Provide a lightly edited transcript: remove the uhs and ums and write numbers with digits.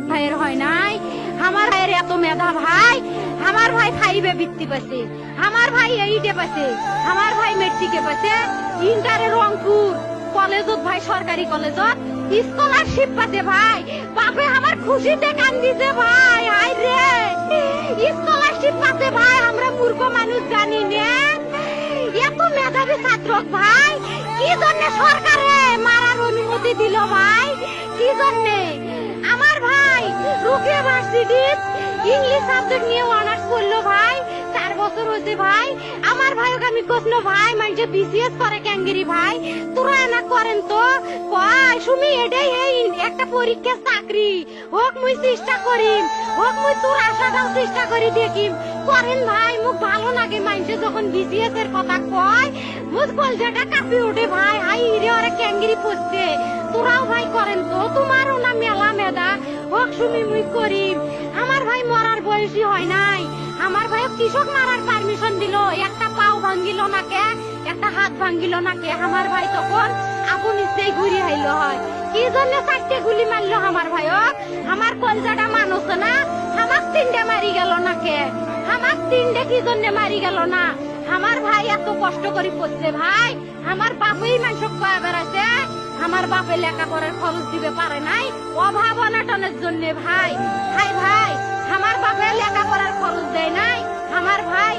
ভাইয়ের হয় নাই। আমার ভাইয়ের এত মেধা ভাই, আমার ভাই 5-এ বৃত্তি পাইছে, আমার ভাই 8-এ পাইছে, আমার ভাই মেট্রিকে পাইছে, ইন্টারে রংপুর কলেজত ভাই সরকারি কলেজত স্কলারশিপ পাতে ভাই। বাপে আমার খুশিতে কান্দিছে ভাই। হাই রে স্কলারশিপ পাতে ভাই, আমরা মূর্খ মানুষ জানি না এত মেধাবী ছাত্র ভাই কি জন্য সরকারে মারার অনুমতি দিল ভাই, কি জন্য? আমার ভাই রুকিয়া ভার্সিটি ইংলিশ সাবজেক্ট নিয়ে অনার্স করলো ভাই, 4 বছর হয়েছে ভাই। আমার ভাইকে আমি কইলো ভাই মানে বিসিএস করে ক্যাঙ্গেরি ভাই, তোরা না করেন তো কয় সুমি এটাই এই একটা পরীক্ষা চাকরি হোক মুই চেষ্টা করিম, হোক মুই তোর আশাটাও চেষ্টা করি দেখিম করেন ভাই। মুখ ভালো লাগে মানুষে যখন বিসিএস এর কথা কয়, মুখ কলজাটা কাঁপি ওঠে ভাই। হাই রে ওরা ক্যাঙ্গেরি পড়ছে, তোরাও ভাই করেন তো, তোমারও না মেলা মেধা হোক সুমি মুই করিম। আমার ভাই মরার বয়সী হয় নাই, আমার ভাই কৃষক মারার পারমিশন দিল, একটা পাও ভাঙ্গিল না কে, একটা হাত ভাঙ্গিল না কে। আমার ভাই তখন আপন ইচ্ছেই ঘুরি হাইল হয়, কি জন্য 4টে গুলি মারলো আমার ভাই। আমার কলজাটা মানুষ না, আমার 3টে মারি গেল না কে, আমার 3টে কি জন্য মারি গেল না? আমার ভাই এত কষ্ট করে পড়ছে ভাই, আমার বাপই মানুষ পায়ে বেড়াচ্ছে, আমার বাপে লেখাপড়ার খরচ দিবে পারে নাই অভাব অনাটনের জন্য ভাই। ভাই ভাই আমার বাপে লেখাপড়ার খরচ দেয় নাই, আমার ভাই